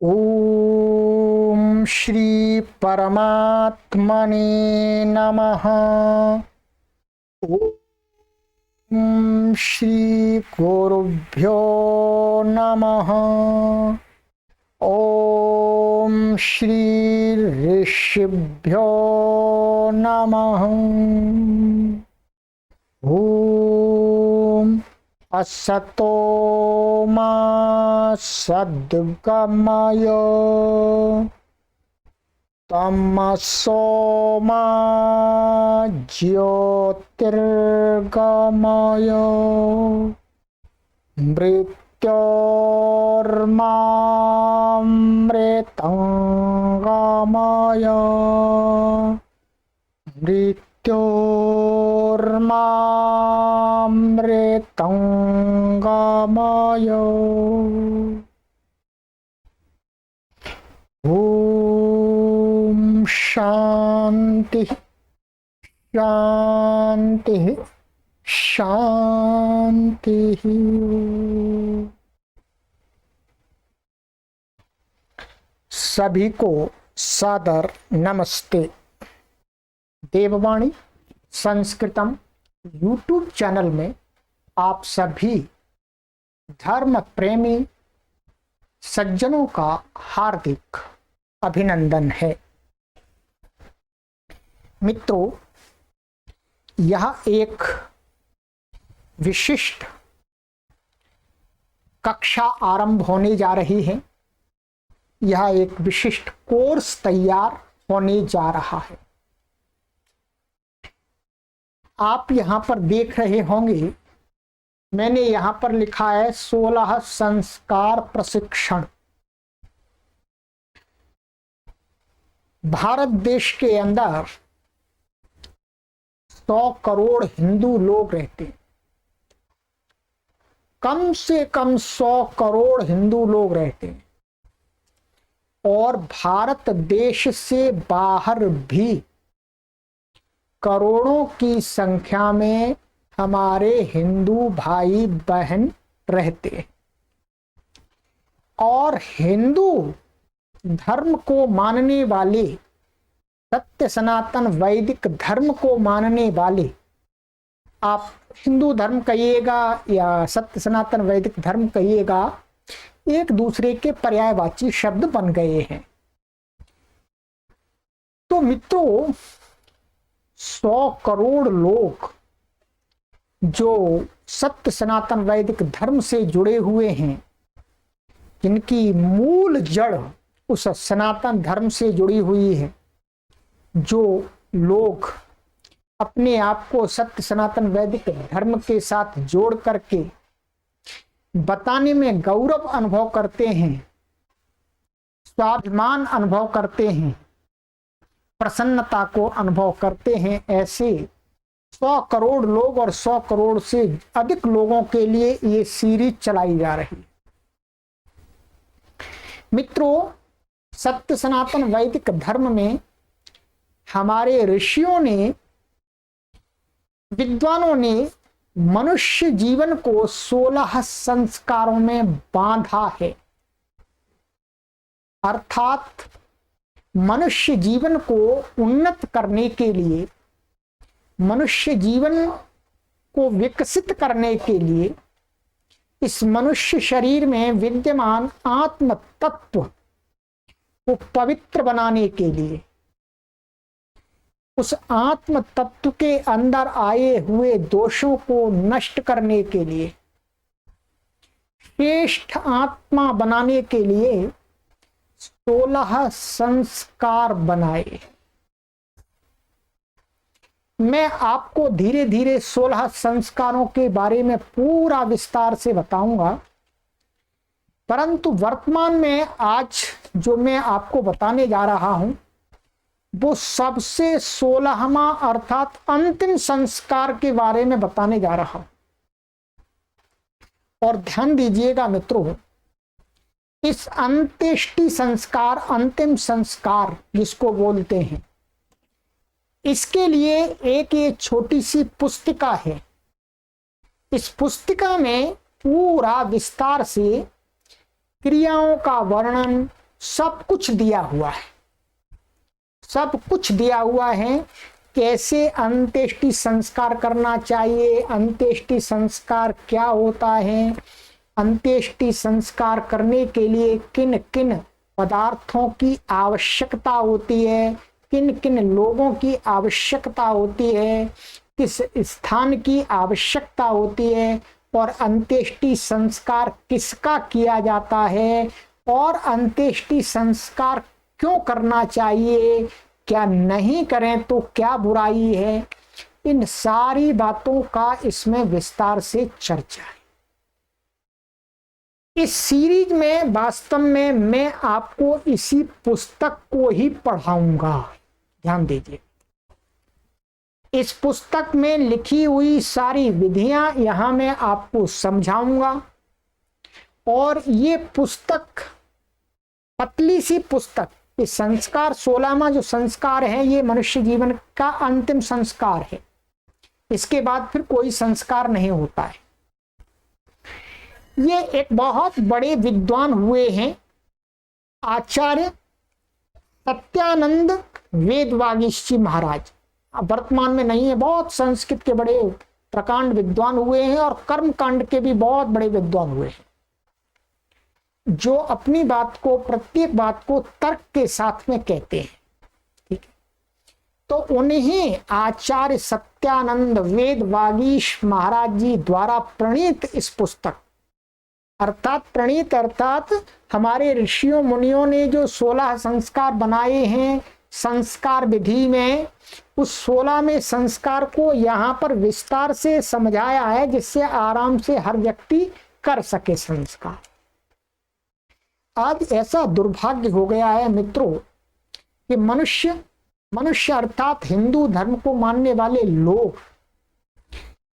ओम श्री परमात्मने नमः। ओम श्री गुरुभ्यो नमः। ओम श्री ऋषिभ्यो नमः। ओम असतो मा सद्गमय तमसो मा ज्योतिर्गमय मृत्योर्मामृतंगमय मृत्योर्मामृतंगमय। ओम शांति शांति शांति। सभी को सादर नमस्ते। देववाणी संस्कृतम यूट्यूब चैनल में आप सभी धर्म प्रेमी सज्जनों का हार्दिक अभिनंदन है। मित्रों, यह एक विशिष्ट कक्षा आरंभ होने जा रही है। यह एक विशिष्ट कोर्स तैयार होने जा रहा है। आप यहां पर देख रहे होंगे, मैंने यहां पर लिखा है 16 संस्कार प्रशिक्षण। भारत देश के अंदर 100 करोड़ हिंदू लोग रहते हैं। कम से कम 100 करोड़ हिंदू लोग रहते हैं और भारत देश से बाहर भी करोड़ों की संख्या में हमारे हिंदू भाई बहन रहते हैं। और हिंदू धर्म को मानने वाले, सत्य सनातन वैदिक धर्म को मानने वाले, आप हिंदू धर्म कहिएगा या सत्य सनातन वैदिक धर्म कहिएगा, एक दूसरे के पर्यायवाची शब्द बन गए हैं। तो मित्रों, 100 करोड़ लोग जो सत्य सनातन वैदिक धर्म से जुड़े हुए हैं, जिनकी मूल जड़ उस सनातन धर्म से जुड़ी हुई है, जो लोग अपने आप को सत्य सनातन वैदिक धर्म के साथ जोड़ करके बताने में गौरव अनुभव करते हैं, स्वाभिमान अनुभव करते हैं, प्रसन्नता को अनुभव करते हैं, ऐसे 100 करोड़ लोग और 100 करोड़ से अधिक लोगों के लिए ये सीरीज चलाई जा रही है। मित्रों, सत्य सनातन वैदिक धर्म में हमारे ऋषियों ने, विद्वानों ने मनुष्य जीवन को 16 संस्कारों में बांधा है। अर्थात मनुष्य जीवन को उन्नत करने के लिए, मनुष्य जीवन को विकसित करने के लिए, इस मनुष्य शरीर में विद्यमान आत्म तत्व को पवित्र बनाने के लिए, उस आत्म तत्व के अंदर आए हुए दोषों को नष्ट करने के लिए, श्रेष्ठ आत्मा बनाने के लिए 16 संस्कार बनाए। मैं आपको धीरे धीरे 16 संस्कारों के बारे में पूरा विस्तार से बताऊंगा, परंतु वर्तमान में आज जो मैं आपको बताने जा रहा हूं वो सबसे 16वां अर्थात अंतिम संस्कार के बारे में बताने जा रहा हूं। और ध्यान दीजिएगा मित्रों, इस अंत्येष्टि संस्कार, अंतिम संस्कार जिसको बोलते हैं, इसके लिए एक ये छोटी सी पुस्तिका है। इस पुस्तिका में पूरा विस्तार से क्रियाओं का वर्णन, सब कुछ दिया हुआ है, सब कुछ दिया हुआ है। कैसे अंत्येष्टि संस्कार करना चाहिए, अंत्येष्टि संस्कार क्या होता है, अंत्येष्टि संस्कार करने के लिए किन किन पदार्थों की आवश्यकता होती है, किन किन लोगों की आवश्यकता होती है, किस स्थान की आवश्यकता होती है, और अंत्येष्टि संस्कार किसका किया जाता है, और अंत्येष्टि संस्कार क्यों करना चाहिए, क्या नहीं करें तो क्या बुराई है, इन सारी बातों का इसमें विस्तार से चर्चा है। इस सीरीज में वास्तव में मैं आपको इसी पुस्तक को ही पढ़ाऊंगा, ध्यान दीजिए। इस पुस्तक में लिखी हुई सारी विधियां यहां मैं आपको समझाऊंगा, और ये पुस्तक पतली सी पुस्तक, इस संस्कार 16वां जो संस्कार है ये मनुष्य जीवन का अंतिम संस्कार है, इसके बाद फिर कोई संस्कार नहीं होता है। ये एक बहुत बड़े विद्वान हुए हैं आचार्य सत्यानंद वेदवागीश महाराज, वर्तमान में नहीं है, बहुत संस्कृत के बड़े प्रकांड विद्वान हुए हैं और कर्म कांड के भी बहुत बड़े विद्वान हुए हैं, जो अपनी बात को, प्रत्येक बात को तर्क के साथ में कहते हैं। ठीक है, तो उन्हीं आचार्य सत्यानंद वेदवागीश महाराज जी द्वारा प्रणीत इस पुस्तक, अर्थात प्रणीत अर्थात हमारे ऋषियों मुनियों ने जो 16 संस्कार बनाए हैं संस्कार विधि में, उस 16वें संस्कार को यहाँ पर विस्तार से समझाया है, जिससे आराम से हर व्यक्ति कर सके संस्कार। आज ऐसा दुर्भाग्य हो गया है मित्रों कि मनुष्य अर्थात हिंदू धर्म को मानने वाले लोग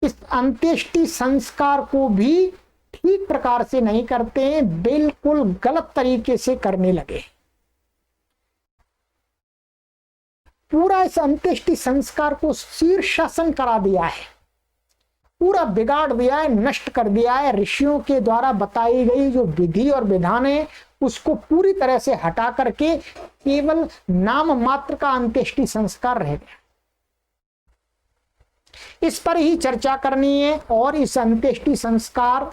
इस अंत्येष्टि संस्कार को भी ठीक प्रकार से नहीं करते हैं, बिल्कुल गलत तरीके से करने लगे। पूरा इस अंत्येष्टि संस्कार को शीर्षासन करा दिया है, पूरा बिगाड़ दिया है, नष्ट कर दिया है। ऋषियों के द्वारा बताई गई जो विधि और विधान है उसको पूरी तरह से हटा करके केवल नाम मात्र का अंत्येष्टि संस्कार रह गया। इस पर ही चर्चा करनी है, और इस अंत्येष्टि संस्कार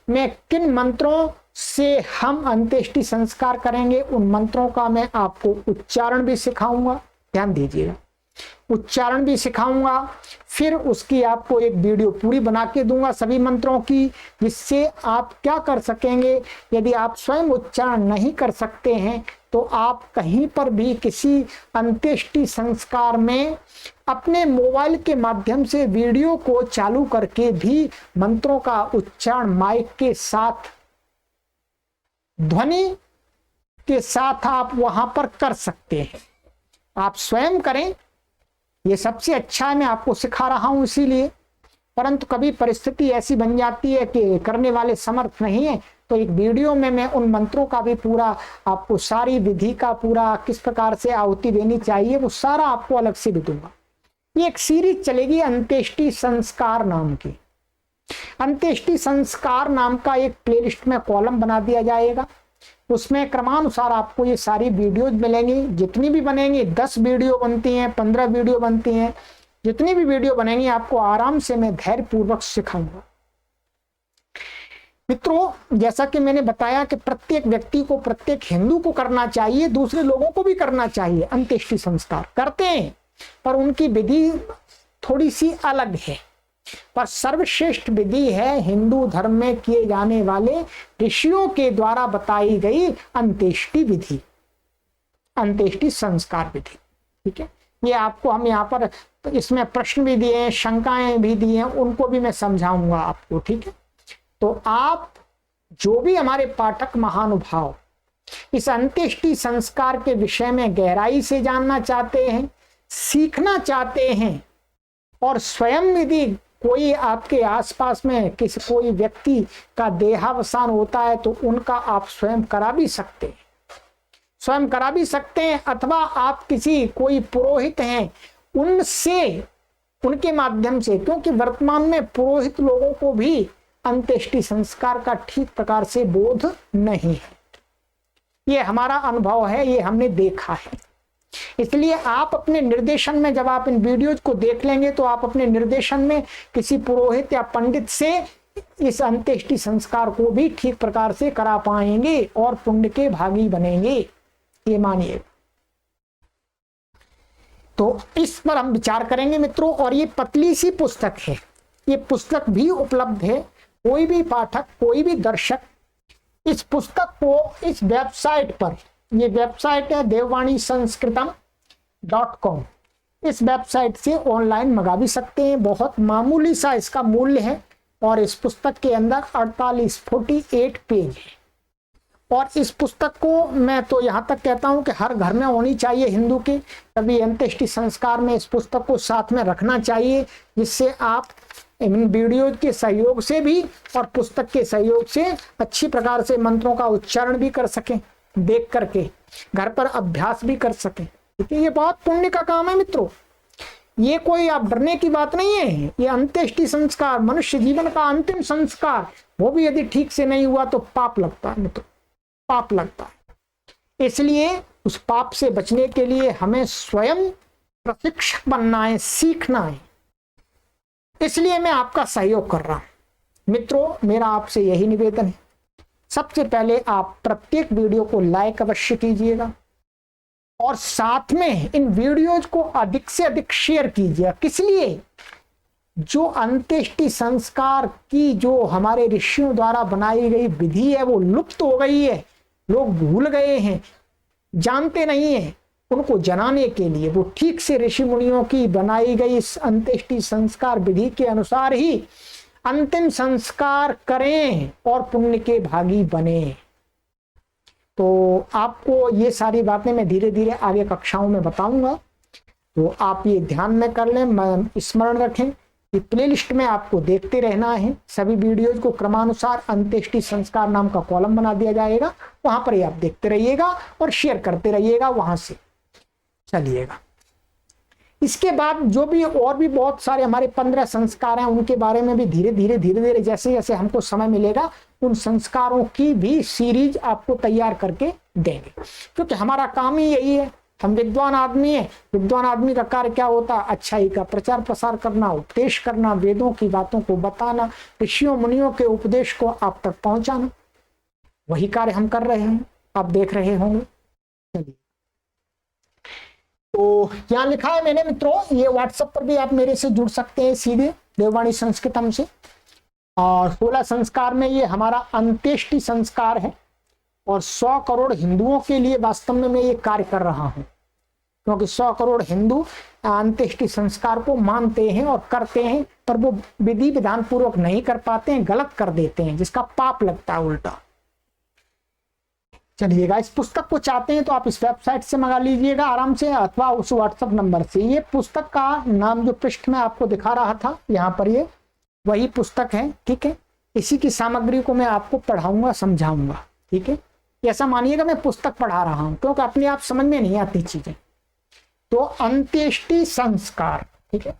में किन मंत्रों से हम अंत्येष्टि संस्कार करेंगे, उन मंत्रों का मैं आपको उच्चारण भी सिखाऊंगा, ध्यान दीजिएगा, उच्चारण भी सिखाऊंगा। फिर उसकी आपको एक वीडियो पूरी बना के दूंगा सभी मंत्रों की, जिससे आप क्या कर सकेंगे, यदि आप स्वयं उच्चारण नहीं कर सकते हैं तो आप कहीं पर भी किसी अंत्येष्टि संस्कार में अपने मोबाइल के माध्यम से वीडियो को चालू करके भी मंत्रों का उच्चारण माइक के साथ, ध्वनि के साथ आप वहां पर कर सकते हैं। आप स्वयं करें, ये सबसे अच्छा है, मैं आपको सिखा रहा हूं इसीलिए। परंतु कभी परिस्थिति ऐसी बन जाती है कि करने वाले समर्थ नहीं है, तो एक वीडियो में मैं उन मंत्रों का भी पूरा आपको, सारी विधि का पूरा किस प्रकार से आहुति देनी चाहिए वो सारा आपको अलग से भी दूंगा। ये एक सीरीज चलेगी अंत्येष्टि संस्कार नाम की। अंत्येष्टि संस्कार नाम का एक प्लेलिस्ट में कॉलम बना दिया जाएगा, उसमें क्रमानुसार आपको ये सारी वीडियोज मिलेंगी, जितनी भी बनेंगी, 10 वीडियो बनती हैं, 15 वीडियो बनती हैं, जितनी भी वीडियो बनेंगी आपको आराम से मैं धैर्य पूर्वक सिखाऊंगा। मित्रों, जैसा कि मैंने बताया कि प्रत्येक व्यक्ति को, प्रत्येक हिंदू को करना चाहिए, दूसरे लोगों को भी करना चाहिए। अंत्येष्टि संस्कार करते हैं पर उनकी विधि थोड़ी सी अलग है, पर सर्वश्रेष्ठ विधि है हिंदू धर्म में किए जाने वाले ऋषियों के द्वारा बताई गई अंत्येष्टि विधि, अंत्येष्टि संस्कार विधि। ठीक है, ये आपको हम यहाँ पर इसमें प्रश्न भी दिए हैं, शंकाएं भी दी हैं, उनको भी मैं समझाऊंगा आपको। ठीक है, तो आप जो भी हमारे पाठक महानुभाव इस अंत्येष्टि संस्कार के विषय में गहराई से जानना चाहते हैं, सीखना चाहते हैं, और स्वयं यदि कोई आपके आसपास में कोई व्यक्ति का देहावसान होता है तो उनका आप स्वयं करा भी सकते हैं, स्वयं करा भी सकते हैं, अथवा आप किसी कोई पुरोहित हैं उनसे, उनके माध्यम से, क्योंकि वर्तमान में पुरोहित लोगों को भी अंत्येष्टि संस्कार का ठीक प्रकार से बोध नहीं है। ये हमारा अनुभव है, ये हमने देखा है। इसलिए आप अपने निर्देशन में जब आप इन वीडियोज को देख लेंगे तो आप अपने निर्देशन में किसी पुरोहित या पंडित से इस अंत्येष्टि संस्कार को भी ठीक प्रकार से करा पाएंगे और पुण्य के भागी बनेंगे, ये मानिए। तो इस पर हम विचार करेंगे मित्रों। और ये पतली सी पुस्तक है, ये पुस्तक भी उपलब्ध है। कोई भी पाठक, कोई भी दर्शक इस पुस्तक को इस वेबसाइट पर, ये वेबसाइट है देववाणीसंस्कृतम.com, इस वेबसाइट से ऑनलाइन मंगा भी सकते हैं। बहुत मामूली सा इसका मूल्य है और इस पुस्तक के अंदर 48 पेज है। और इस पुस्तक को मैं तो यहाँ तक कहता हूँ कि हर घर में होनी चाहिए हिंदू के। तभी अंत्येष्टि संस्कार में इस पुस्तक को साथ में रखना चाहिए, जिससे आप इन वीडियो के सहयोग से भी और पुस्तक के सहयोग से अच्छी प्रकार से मंत्रों का उच्चारण भी कर सकें, देख करके घर पर अभ्यास भी कर सकें। ठीक है, ये बहुत पुण्य का काम है मित्रों। ये कोई आप डरने की बात नहीं है। ये अंत्येष्टि संस्कार मनुष्य जीवन का अंतिम संस्कार, वो भी यदि ठीक से नहीं हुआ तो पाप लगता है मित्रों, पाप लगता है। इसलिए उस पाप से बचने के लिए हमें स्वयं प्रशिक्षक बनना है, सीखना है। इसलिए मैं आपका सहयोग कर रहा हूं मित्रों। मेरा आपसे यही निवेदन है, सबसे पहले आप प्रत्येक वीडियो को लाइक अवश्य कीजिएगा और साथ में इन वीडियोज को अधिक से अधिक शेयर कीजिए। किस लिए? जो अंत्येष्टि संस्कार की जो हमारे ऋषियों द्वारा बनाई गई विधि है वो लुप्त हो गई है, लोग भूल गए हैं, जानते नहीं है। उनको जनाने के लिए वो ठीक से ऋषि मुनियों की बनाई गई इस अंत्येष्टि संस्कार विधि के अनुसार ही अंतिम संस्कार करें और पुण्य के भागी बने। तो आपको ये सारी बातें मैं धीरे धीरे आगे कक्षाओं में बताऊंगा, तो आप ये ध्यान में कर लें, स्मरण रखें कि प्लेलिस्ट में आपको देखते रहना है। सभी वीडियोज को क्रमानुसार अंत्येष्टि संस्कार नाम का कॉलम बना दिया जाएगा, वहां पर ही आप देखते रहिएगा और शेयर करते रहिएगा, वहां से चलिएगा। इसके बाद जो भी और भी बहुत सारे हमारे 15 संस्कार हैं, उनके बारे में भी धीरे धीरे जैसे जैसे हमको समय मिलेगा उन संस्कारों की भी सीरीज आपको तैयार करके देंगे, क्योंकि हमारा काम ही यही है। हम विद्वान आदमी हैं, विद्वान आदमी का कार्य क्या होता है? अच्छाई का प्रचार प्रसार करना, उपदेश करना, वेदों की बातों को बताना, ऋषियों मुनियों के उपदेश को आप तक पहुंचाना। वही कार्य हम कर रहे हैं, आप देख रहे होंगे। चलिए, तो यहाँ लिखा है मैंने मित्रों, ये व्हाट्सएप पर भी आप मेरे से जुड़ सकते हैं सीधे देववाणी संस्कृतम से। और 16 संस्कार में ये हमारा अंत्येष्टि संस्कार है और 100 करोड़ हिंदुओं के लिए वास्तव में मैं ये कार्य कर रहा हूं, क्योंकि 100 करोड़ हिंदू अंत्येष्टि संस्कार को मानते हैं और करते हैं, पर वो विधि विधान पूर्वक नहीं कर पाते हैं, गलत कर देते हैं, जिसका पाप लगता है उल्टा। चलिएगा, इस पुस्तक को चाहते हैं तो आप इस वेबसाइट से मंगा लीजिएगा आराम से, अथवा उस व्हाट्सएप नंबर से। ये पुस्तक का नाम जो पृष्ठ में आपको दिखा रहा था यहाँ पर, ये वही पुस्तक है। ठीक है, इसी की सामग्री को मैं आपको पढ़ाऊंगा, समझाऊंगा। ठीक है, ऐसा मानिएगा मैं पुस्तक पढ़ा रहा हूं, क्योंकि अपने आप समझ में नहीं आती चीजें। तो अंत्येष्टि संस्कार, ठीक है,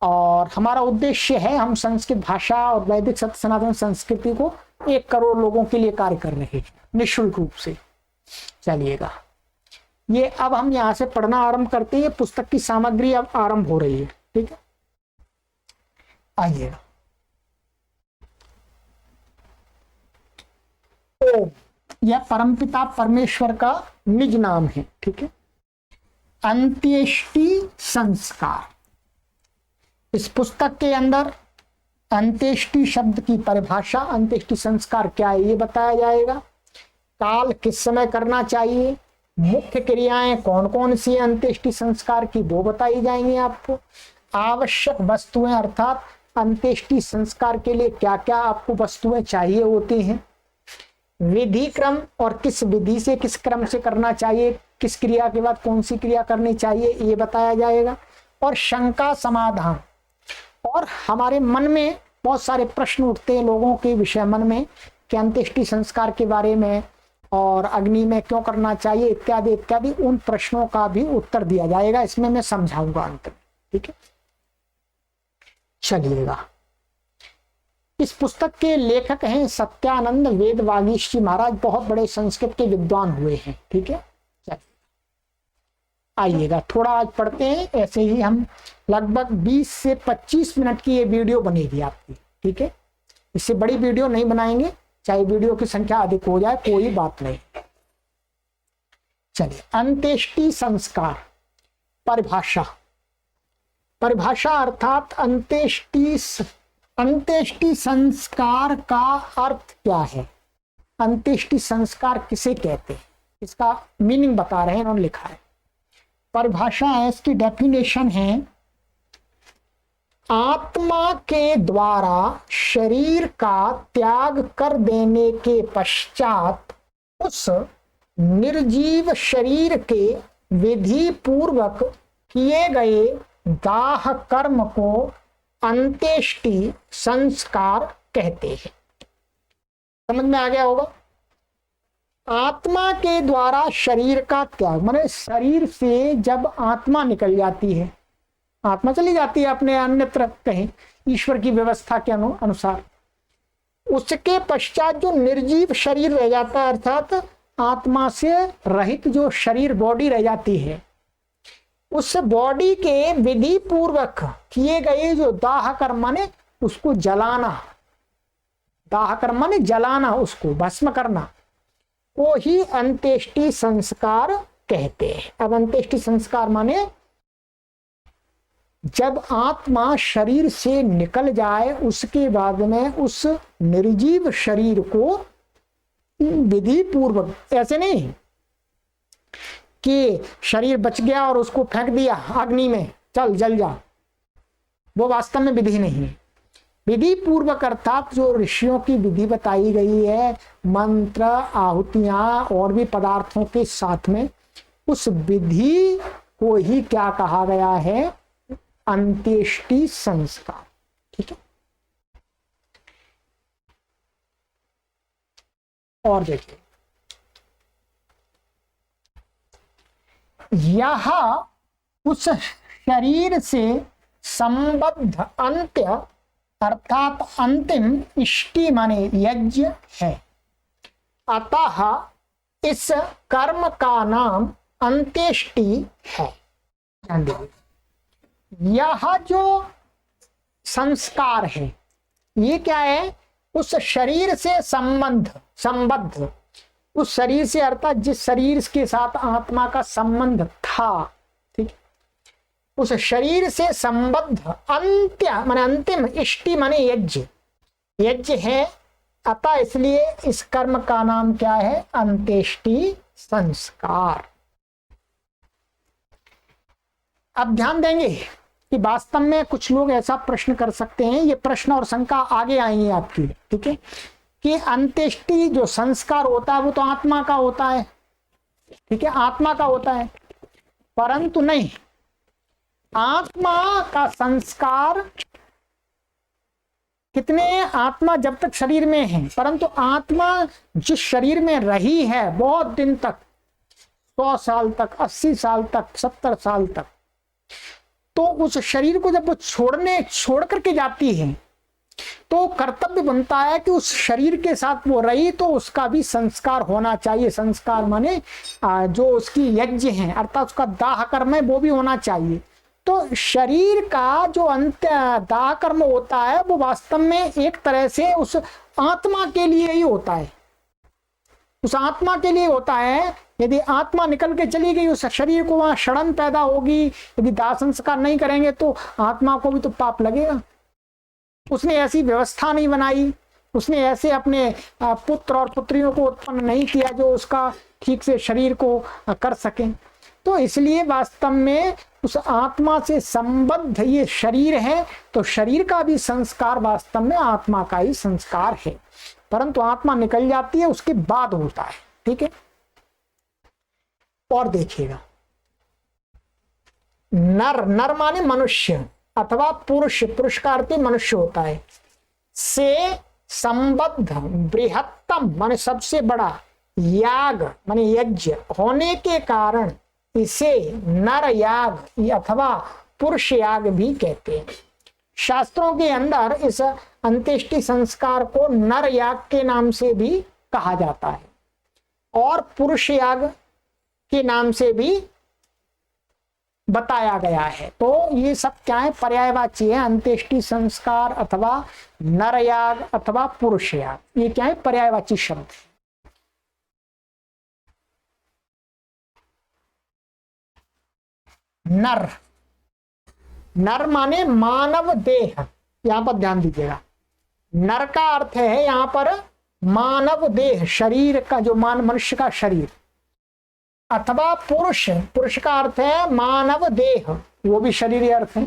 और हमारा उद्देश्य है हम संस्कृत भाषा और वैदिक सत्य सनातन संस्कृति को 1 करोड़ लोगों के लिए कार्य कर रहे हैं निःशुल्क रूप से। चलिएगा, ये अब हम यहां से पढ़ना आरंभ करते हैं। पुस्तक की सामग्री अब आरंभ हो रही है। ठीक है, आइएगा। ओम, यह परमपिता परमेश्वर का निज नाम है। ठीक है, अंत्येष्टि संस्कार, इस पुस्तक के अंदर अंत्येष्टि शब्द की परिभाषा, अंत्येष्टि संस्कार क्या है ये बताया जाएगा। काल किस समय करना चाहिए, मुख्य क्रियाएं कौन कौन सी अंत्येष्टि संस्कार की वो बताई जाएंगी आपको। आवश्यक वस्तुएं, अर्थात अंत्येष्टि संस्कार के लिए क्या क्या आपको वस्तुएं चाहिए होती हैं। विधि क्रम, और किस विधि से किस क्रम से करना चाहिए, किस क्रिया के बाद कौन सी क्रिया करनी चाहिए ये बताया जाएगा। और शंका समाधान, और हमारे मन में बहुत सारे प्रश्न उठते हैं लोगों के विषय मन में कि अंत्येष्टि संस्कार के बारे में और अग्नि में क्यों करना चाहिए इत्यादि इत्यादि, उन प्रश्नों का भी उत्तर दिया जाएगा, इसमें मैं समझाऊंगा अंत में। ठीक है, चलिएगा। इस पुस्तक के लेखक हैं सत्यानंद वेद वागीश जी महाराज, बहुत बड़े संस्कृत के विद्वान हुए हैं। ठीक है, आइएगा थोड़ा आज पढ़ते हैं। ऐसे ही हम लगभग 20 से 25 मिनट की ये वीडियो बनेगी आपकी। ठीक है, इससे बड़ी वीडियो नहीं बनाएंगे, चाहे वीडियो की संख्या अधिक हो जाए, कोई बात नहीं। चलिए, अंत्येष्टि संस्कार परिभाषा। परिभाषा अर्थात अंत्येष्टि संस्कार का अर्थ क्या है, अंत्येष्टि संस्कार किसे कहते हैं, इसका मीनिंग बता रहे हैं, उन्होंने लिखा है। परिभाषा है, इसकी डेफिनेशन है, आत्मा के द्वारा शरीर का त्याग कर देने के पश्चात उस निर्जीव शरीर के विधि पूर्वक किए गए दाह कर्म को अंत्येष्टि संस्कार कहते हैं। समझ में आ गया होगा। आत्मा के द्वारा शरीर का त्याग, माने शरीर से जब आत्मा निकल जाती है, आत्मा चली जाती है अपने अन्यत्र कहीं ईश्वर की व्यवस्था के अनुसार, उसके पश्चात जो निर्जीव शरीर रह जाता है, अर्थात आत्मा से रहित जो शरीर बॉडी रह जाती है, उस बॉडी के विधि पूर्वक किए गए जो दाह कर्म, माने उसको जलाना, दाह कर्म माने जलाना, उसको भस्म करना, वो ही अंत्येष्टि संस्कार कहते हैं। अब अंत्येष्टि संस्कार माने जब आत्मा शरीर से निकल जाए उसके बाद में उस निर्जीव शरीर को विधि पूर्वक, ऐसे नहीं कि शरीर बच गया और उसको फेंक दिया अग्नि में, चल जल जा, वो वास्तव में विधि नहीं है। विधि पूर्वक अर्थात जो ऋषियों की विधि बताई गई है, मंत्र, आहुतियां और भी पदार्थों के साथ में, उस विधि को ही क्या कहा गया है, अंत्येष्टि संस्कार। ठीक है, और देखिए, यह उस शरीर से संबद्ध अंत्य अर्थात अंतिम इष्टि माने यज्ञ है। अतः इस कर्म का नाम अंत्येष्टि है। यह जो संस्कार है, ये क्या है, उस शरीर से संबद्ध, उस शरीर से अर्थात जिस शरीर के साथ आत्मा का संबंध था, ठीक, उस शरीर से संबद्ध अंत्य माने अंतिम, इष्टि माने यज्ञ, यज्ञ है। अतः इसलिए इस कर्म का नाम क्या है, अंत्येष्टि संस्कार। अब ध्यान देंगे कि वास्तव में कुछ लोग ऐसा प्रश्न कर सकते हैं, ये प्रश्न और शंका आगे आएंगे आपकी, ठीक है, कि अंत्येष्टि जो संस्कार होता है वो तो आत्मा का होता है, ठीक है, आत्मा का होता है, परंतु नहीं, आत्मा का संस्कार कितने, आत्मा जब तक शरीर में है, परंतु आत्मा जिस शरीर में रही है बहुत दिन तक, 100 साल तक, 80 साल तक, 70 साल तक, तो उस शरीर को जब वो छोड़ करके जाती है तो कर्तव्य बनता है कि उस शरीर के साथ वो रही तो उसका भी संस्कार होना चाहिए। संस्कार माने जो उसकी यज्ञ है अर्थात उसका दाह कर्म है वो भी होना चाहिए। तो शरीर का जो अंत्य दाह कर्म होता है वो वास्तव में एक तरह से उस आत्मा के लिए ही होता है, उस आत्मा के लिए होता है। यदि आत्मा निकल के चली गई उस शरीर को, वहां क्षरण पैदा होगी, यदि दाह संस्कार नहीं करेंगे तो आत्मा को भी तो पाप लगेगा। उसने ऐसी व्यवस्था नहीं बनाई, उसने ऐसे अपने पुत्र और पुत्रियों को उत्पन्न नहीं किया जो उसका ठीक से शरीर को कर सके। तो इसलिए वास्तव में उस आत्मा से संबद्ध ये शरीर है, तो शरीर का भी संस्कार वास्तव में आत्मा का ही संस्कार है, परंतु आत्मा निकल जाती है उसके बाद होता है, ठीक है। और देखिएगा, नर माने मनुष्य अथवा पुरुष का अर्थ मनुष्य होता है, से संबद्ध बृहत्तम माने सबसे बड़ा, याग माने यज्ञ होने के कारण इसे नर याग अथवा पुरुष याग भी कहते हैं। शास्त्रों के अंदर इस अंत्येष्टि संस्कार को नर याग के नाम से भी कहा जाता है और पुरुष याग के नाम से भी बताया गया है। तो ये सब क्या है, पर्यायवाची है। अंत्येष्टि संस्कार अथवा नर याग अथवा पुरुष याग, ये क्या है, पर्यायवाची शब्द है। नर, नर माने मानव देह, यहां पर ध्यान दीजिएगा। नर का अर्थ है यहां पर मानव देह, शरीर का, जो मनुष्य का शरीर, अथवा पुरुष, पुरुष का अर्थ है मानव देह, वो भी शरीर अर्थ है,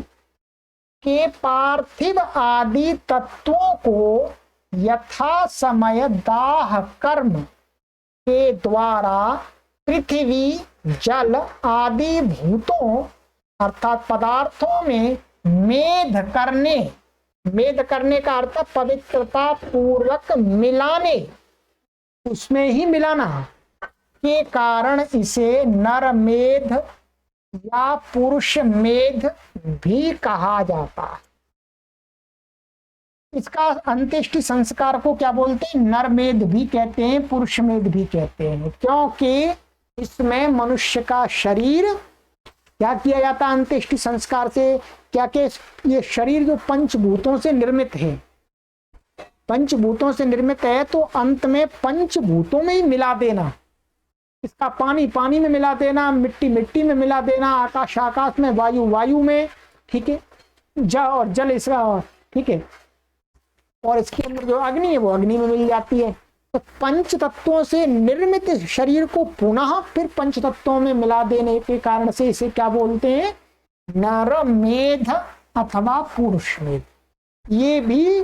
के पार्थिव आदि तत्वों को यथा समय दाह कर्म के द्वारा पृथ्वी जल आदि भूतों अर्थात पदार्थों में मेध करने, मेध करने का अर्थ पवित्रता पूर्वक मिलाने, उसमें ही मिलाना के कारण इसे नर मेध या पुरुष मेध भी कहा जाता है। इसका अंत्येष्टि संस्कार को क्या बोलते हैं, नर मेध भी कहते हैं, पुरुष मेध भी कहते हैं, क्योंकि इसमें मनुष्य का शरीर क्या किया जाता है अंत्येष्टि संस्कार से, क्या कि ये शरीर जो पंचभूतों से निर्मित है, पंचभूतों से निर्मित है, तो अंत में पंचभूतों में ही मिला देना, इसका पानी पानी में मिला देना, मिट्टी मिट्टी में मिला देना, आकाश आकाश में, वायु वायु में, ठीक है, जल और जल इसका, ठीक है, और इसके अंदर जो अग्नि है वो अग्नि में मिल जाती है। तो पंच तत्वों से निर्मित शरीर को पुनः फिर पंच तत्वों में मिला देने के कारण से इसे क्या बोलते हैं, नर मेध अथवा पुरुष मेध। ये भी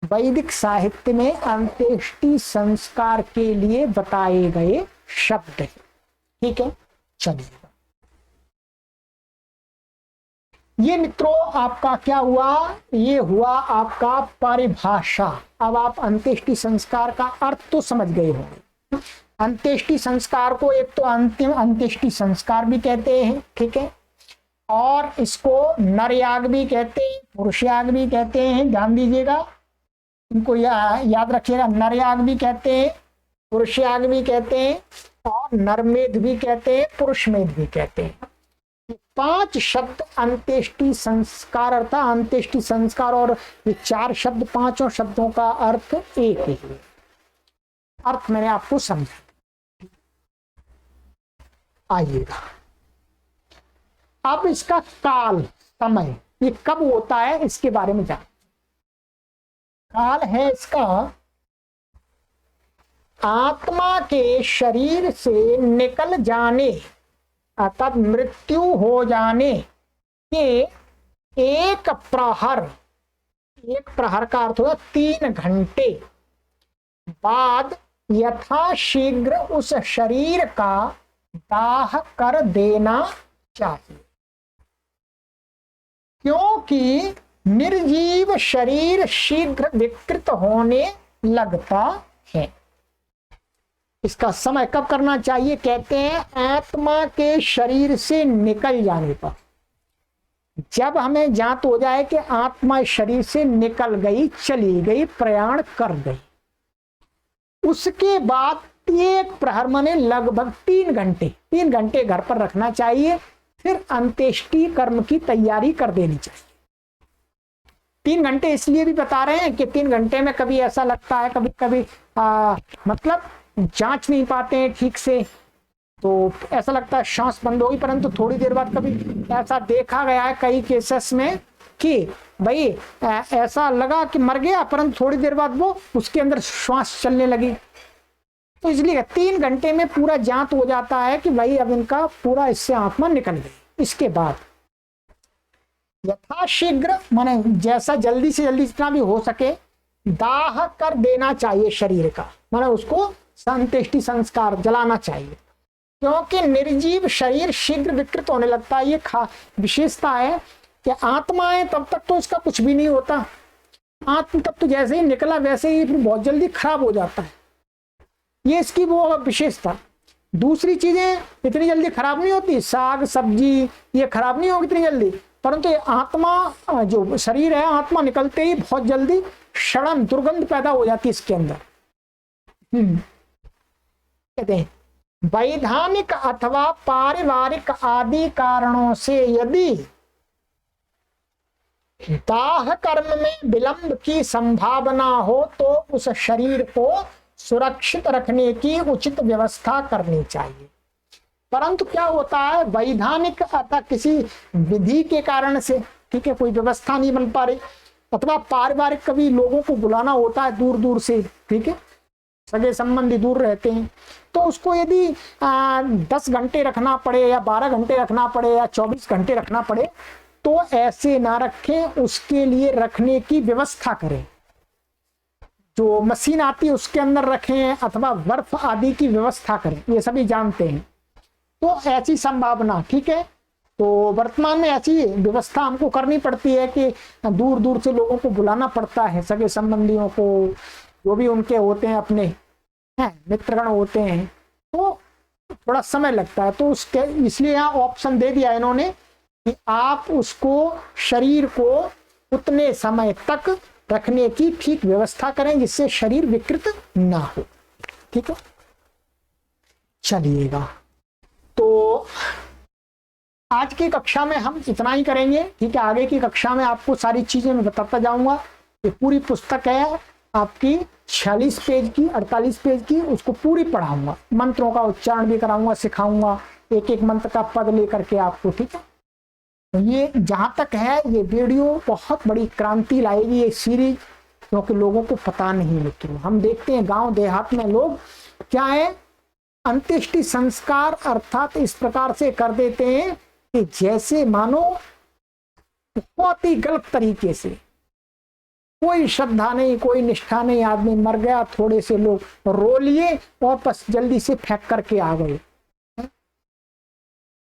वैदिक साहित्य में अंत्येष्टि संस्कार के लिए बताए गए शब्द है। ठीक है, चलिए ये मित्रों आपका क्या हुआ, ये हुआ आपका परिभाषा। अब आप अंत्येष्टि संस्कार का अर्थ तो समझ गए होंगे। अंत्येष्टि संस्कार को एक तो अंतिम अंत्येष्टि संस्कार भी कहते हैं, ठीक है, और इसको नर याग भी कहते हैं, पुरुष याग भी कहते हैं, ध्यान दीजिएगा, इनको याद रखिएगा। नर याग भी कहते हैं, पुरुष याग भी कहते हैं, और नरमेध भी कहते हैं, पुरुष मेध भी कहते हैं। 5 शब्द अंत्येष्टि संस्कार अर्थात अंत्येष्टि संस्कार, और ये 4 शब्द, 5 शब्दों का अर्थ एक ही है। अर्थ मैंने आपको समझा। आइएगा अब इसका काल, समय, ये कब होता है इसके बारे में जान। काल है इसका आत्मा के शरीर से निकल जाने अर्थात मृत्यु हो जाने के एक प्रहर, एक प्रहर का अर्थ होगा 3 घंटे बाद यथाशीघ्र उस शरीर का दाह कर देना चाहिए, क्योंकि निर्जीव शरीर शीघ्र विकृत होने लगता है। इसका समय कब करना चाहिए, कहते हैं आत्मा के शरीर से निकल जाने पर। जब हमें ज्ञात हो जाए कि आत्मा शरीर से निकल गई, चली गई, प्रयाण कर गई, उसके बाद एक प्रहर माने लगभग 3 घंटे, 3 घंटे घर पर रखना चाहिए, फिर अंत्येष्टि कर्म की तैयारी कर देनी चाहिए। 3 घंटे इसलिए भी बता रहे हैं कि 3 घंटे में कभी ऐसा लगता है, कभी कभी मतलब जांच नहीं पाते हैं ठीक से, तो ऐसा लगता है सांस बंद होगी, परंतु थोड़ी देर बाद कभी ऐसा देखा गया है कई केसेस में कि भाई ऐसा लगा कि मर गया, परंतु थोड़ी देर बाद वो उसके अंदर श्वास चलने लगी। तो इसलिए 3 घंटे में पूरा जांच हो जाता है कि भाई अब इनका पूरा इससे आत्मा निकल गई। इसके बाद यथाशीघ्र माने जैसा जल्दी से जल्दी जितना भी हो सके दाह कर देना चाहिए शरीर का, माने उसको अंत्येष्टि संस्कार जलाना चाहिए, क्योंकि निर्जीव शरीर शीघ्र विकृत होने लगता है। ये विशेषता है कि आत्मा है तब तक तो इसका कुछ भी नहीं होता, आत्म तब तो जैसे ही निकला वैसे ही फिर बहुत जल्दी खराब हो जाता है। ये इसकी वो विशेषता। दूसरी चीजें इतनी जल्दी खराब नहीं होती, साग सब्जी ये खराब नहीं होगी इतनी जल्दी, परंतु ये आत्मा, जो शरीर है, आत्मा निकलते ही बहुत जल्दी क्षरण दुर्गंध पैदा हो जाती है इसके अंदर। कहते हैं वैधानिक अथवा पारिवारिक आदि कारणों से यदि दाह कर्म में विलंब की संभावना हो तो उस शरीर को सुरक्षित रखने की उचित व्यवस्था करनी चाहिए। परंतु क्या होता है, वैधानिक अथवा किसी विधि के कारण से, ठीक है, कोई व्यवस्था नहीं बन पा रही, अथवा पारिवारिक कभी लोगों को बुलाना होता है दूर दूर से, ठीक है, सगे संबंधी दूर रहते हैं, तो उसको यदि 10 घंटे रखना पड़े या 12 घंटे रखना पड़े या 24 घंटे रखना पड़े, तो ऐसे ना रखें, उसके लिए रखने की व्यवस्था करें। जो मशीन आती है उसके अंदर रखें अथवा बर्फ आदि की व्यवस्था करें, ये सभी जानते हैं। तो ऐसी संभावना, ठीक है, तो वर्तमान में ऐसी व्यवस्था हमको करनी पड़ती है कि दूर दूर से लोगों को बुलाना पड़ता है, सगे संबंधियों को, जो भी उनके होते हैं, अपने मित्रगण होते हैं, तो थोड़ा समय लगता है। तो उसके इसलिए यहाँ ऑप्शन दे दिया इन्होंने कि आप उसको, शरीर को उतने समय तक रखने की ठीक व्यवस्था करें जिससे शरीर विकृत ना हो, ठीक है। चलिएगा, तो आज की कक्षा में हम इतना ही करेंगे, ठीक है। आगे की कक्षा में आपको सारी चीजें मैं बताता जाऊंगा। ये पूरी पुस्तक है आपकी 46 पेज की, 48 पेज की, उसको पूरी पढ़ाऊंगा, मंत्रों का उच्चारण भी कराऊंगा, सिखाऊंगा, एक एक मंत्र का पद लेकर के आपको, ठीक है। ये जहां तक है, ये वीडियो बहुत बड़ी क्रांति लाएगी, ये सीरीज, क्योंकि लोगों को पता नहीं मित्रों। हम देखते हैं गांव देहात में लोग क्या है, अंत्येष्टि संस्कार अर्थात इस प्रकार से कर देते हैं कि जैसे मानो बहुत ही गलत तरीके से, कोई श्रद्धा नहीं, कोई निष्ठा नहीं, आदमी मर गया, थोड़े से लोग रो लिए और बस जल्दी से फेंक करके आ गए।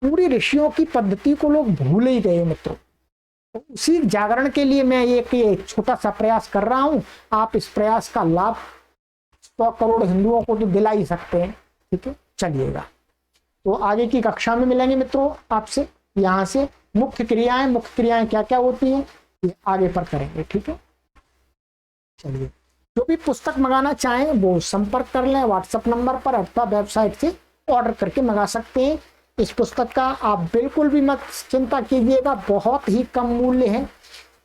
पूरी ऋषियों की पद्धति को लोग भूल ही गए मित्रों। तो उसी जागरण के लिए मैं एक छोटा सा प्रयास कर रहा हूं। आप इस प्रयास का लाभ 100 करोड़ हिंदुओं को तो दिला ही सकते हैं, ठीक है। चलिएगा, तो आगे की कक्षा में मिलेंगे मित्रों आपसे। यहाँ से मुख्य क्रियाएं क्या क्या होती हैं ये आगे पर करेंगे, ठीक है। चलिए, जो भी पुस्तक मंगाना चाहें वो संपर्क कर लें व्हाट्सएप नंबर पर अथवा वेबसाइट से ऑर्डर करके मंगा सकते हैं। इस पुस्तक का आप बिल्कुल भी मत चिंता कीजिएगा, बहुत ही कम मूल्य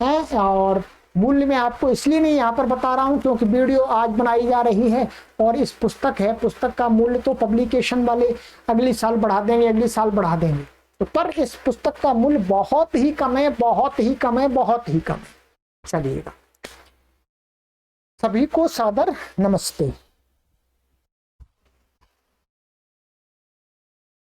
है और मूल्य में आपको इसलिए नहीं यहाँ पर बता रहा हूँ क्योंकि वीडियो आज बनाई जा रही है और इस पुस्तक का मूल्य तो पब्लिकेशन वाले अगले साल बढ़ा देंगे, अगले साल बढ़ा देंगे, तो पर इस पुस्तक का मूल्य बहुत ही कम है, बहुत ही कम है, बहुत ही कम है। चलिएगा, सभी को सादर नमस्ते।